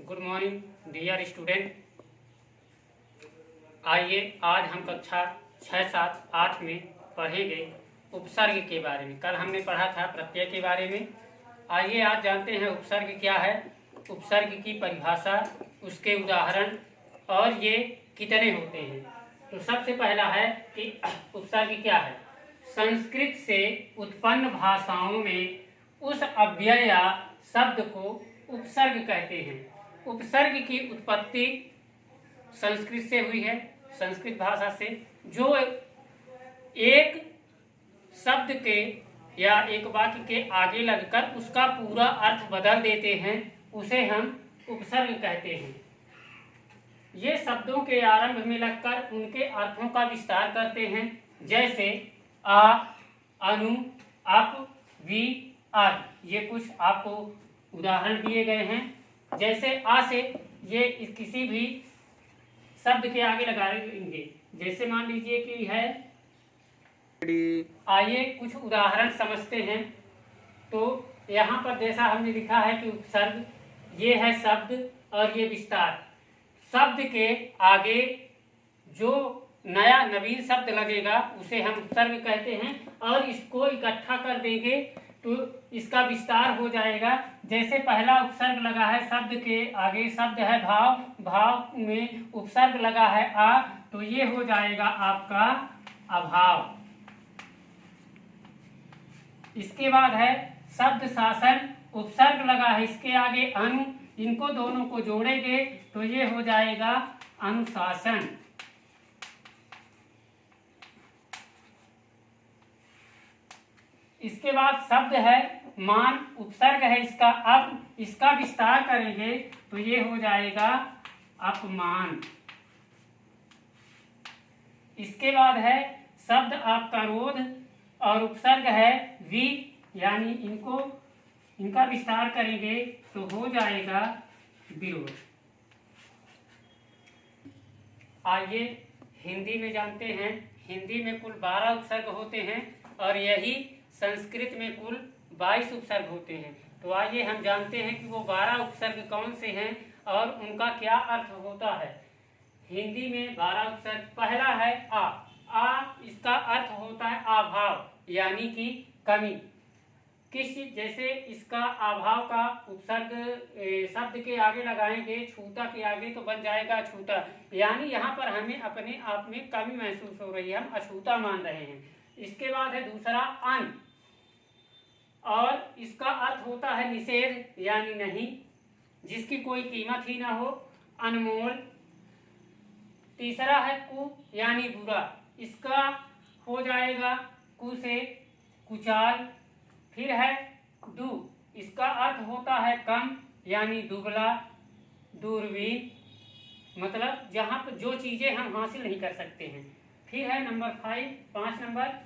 Good morning dear student. आइए आज हम कक्षा 6, 7, 8 में पढ़ेंगे उपसर्ग के बारे में। कल हमने पढ़ा था प्रत्यय के बारे में। आइए आज जानते हैं उपसर्ग क्या है, उपसर्ग की परिभाषा, उसके उदाहरण और ये कितने होते हैं। तो सबसे पहला है कि उपसर्ग क्या है। संस्कृत से उत्पन्न भाषाओं में उस अव्यय या शब्द को उपसर्ग कहते हैं। उपसर्ग की उत्पत्ति संस्कृत से हुई है, संस्कृत भाषा से, जो एक शब्द के या एक वाक्य के आगे लगकर उसका पूरा अर्थ बदल देते हैं, उसे हम उपसर्ग कहते हैं। ये शब्दों के आरंभ में लगकर उनके अर्थों का विस्तार करते हैं, जैसे आ, अनु, अप, वि आदि। ये कुछ आपको उदाहरण दिए गए हैं। जैसे आ से ये किसी भी शब्द के आगे लगाएंगे, जैसे मान लीजिए कि है। आइए कुछ उदाहरण समझते हैं। तो यहाँ पर जैसा हमने लिखा है कि उपसर्ग, ये है शब्द और ये विस्तार। शब्द के आगे जो नया नवीन शब्द लगेगा उसे हम उपसर्ग कहते हैं, और इसको इकट्ठा कर देंगे तो इसका विस्तार हो जाएगा। जैसे पहला उपसर्ग लगा है शब्द के आगे, शब्द है भाव, भाव में उपसर्ग लगा है आ, तो ये हो जाएगा आपका अभाव। इसके बाद है शब्द शासन, उपसर्ग लगा है इसके आगे अनु, इनको दोनों को जोड़ेंगे तो ये हो जाएगा अनुशासन। इसके बाद शब्द है मान, उपसर्ग है इसका, अब इसका विस्तार करेंगे तो ये हो जाएगा अपमान। इसके बाद है शब्द आपका रोध और उपसर्ग है वि, यानी इनका विस्तार करेंगे तो हो जाएगा विरोध। आइए हिंदी में जानते हैं। हिंदी में कुल 12 उपसर्ग होते हैं और यही संस्कृत में कुल 22 उपसर्ग होते हैं। तो आइए हम जानते हैं कि वो 12 उपसर्ग कौन से हैं और उनका क्या अर्थ होता है। हिंदी में 12 उपसर्ग। पहला है आ, इसका अर्थ होता है अभाव, यानी कि कमी। किस चीज, जैसे इसका अभाव का उपसर्ग शब्द के आगे लगाएंगे, छूता के आगे, तो बन जाएगा छूता, यानी यहाँ पर हमें अपने आप में कमी महसूस हो रही है, हम अछूता मान रहे हैं। इसके बाद है दूसरा अन, और इसका अर्थ होता है निषेध, यानी नहीं, जिसकी कोई कीमत ही ना हो, अनमोल। तीसरा है कु, यानी बुरा, इसका हो जाएगा कु से कुचाल। फिर है दु, इसका अर्थ होता है कम, यानी दुबला, दूरबीन, मतलब जहाँ पर जो चीजें हम हासिल नहीं कर सकते हैं। फिर है नंबर 5 नंबर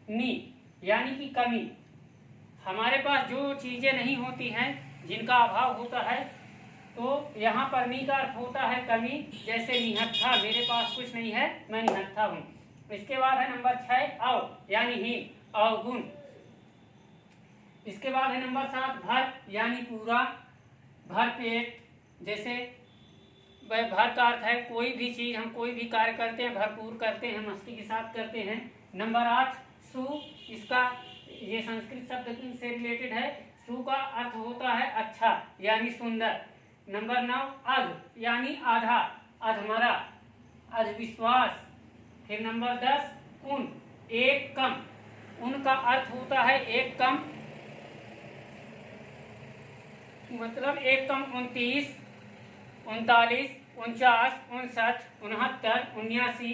नी, यानी कि कमी। हमारे पास जो चीजें नहीं होती हैं, जिनका अभाव होता है, तो यहाँ पर नी का अर्थ होता है कमी। जैसे निहत्था, मेरे पास कुछ नहीं है, मैं निहत्था हूँ। इसके बाद है नंबर 6 अव, यानी हीन, अवगुण। इसके बाद है नंबर 7 भर, यानी पूरा, भर पेट। जैसे भर का अर्थ है कोई भी चीज, हम कोई भी कार्य करते हैं भरपूर करते हैं, मस्ती के साथ करते हैं। नंबर 8 सु, इसका ये संस्कृत शब्द से रिलेटेड है। सु का अर्थ होता है अच्छा, यानी सुंदर। नंबर 9 अध, यानी आधा, अधमरा, अधविश्वास। फिर नंबर 10 उन, एक कम, उनका अर्थ होता है एक कम, मतलब एक कम 29, 39, 49, 59, 69, 79,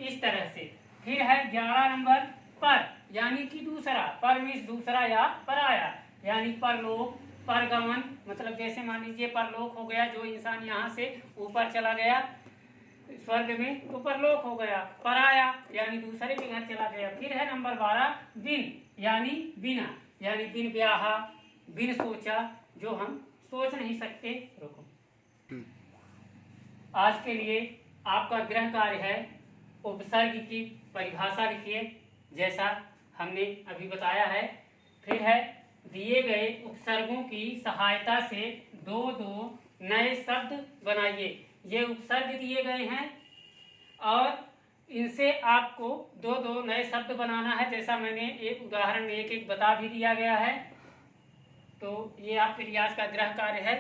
इस तरह से। फिर है 11 नंबर पर, यानी कि दूसरा, पर मीन्स दूसरा या पराया, यानी परलोक, परगमन, मतलब जैसे मान लीजिए परलोक हो गया, जो इंसान यहाँ से ऊपर चला गया स्वर्ग में तो परलोक हो गया। पराया, यानी दूसरे के घर चला गया। फिर है नंबर 12 बिन, यानी बिना, यानी बिन ब्याहा, बिन सोचा, जो हम सोच नहीं सकते। रुको, आज के लिए आपका गृह कार्य है उपसर्ग की परिभाषा लिखिए, जैसा हमने अभी बताया है। फिर है दिए गए उपसर्गों की सहायता से दो नए शब्द बनाइए। ये उपसर्ग दिए गए हैं और इनसे आपको दो दो नए शब्द बनाना है, जैसा मैंने एक उदाहरण में एक एक बता भी दिया गया है। तो ये आपके रियाज का गृह कार्य है।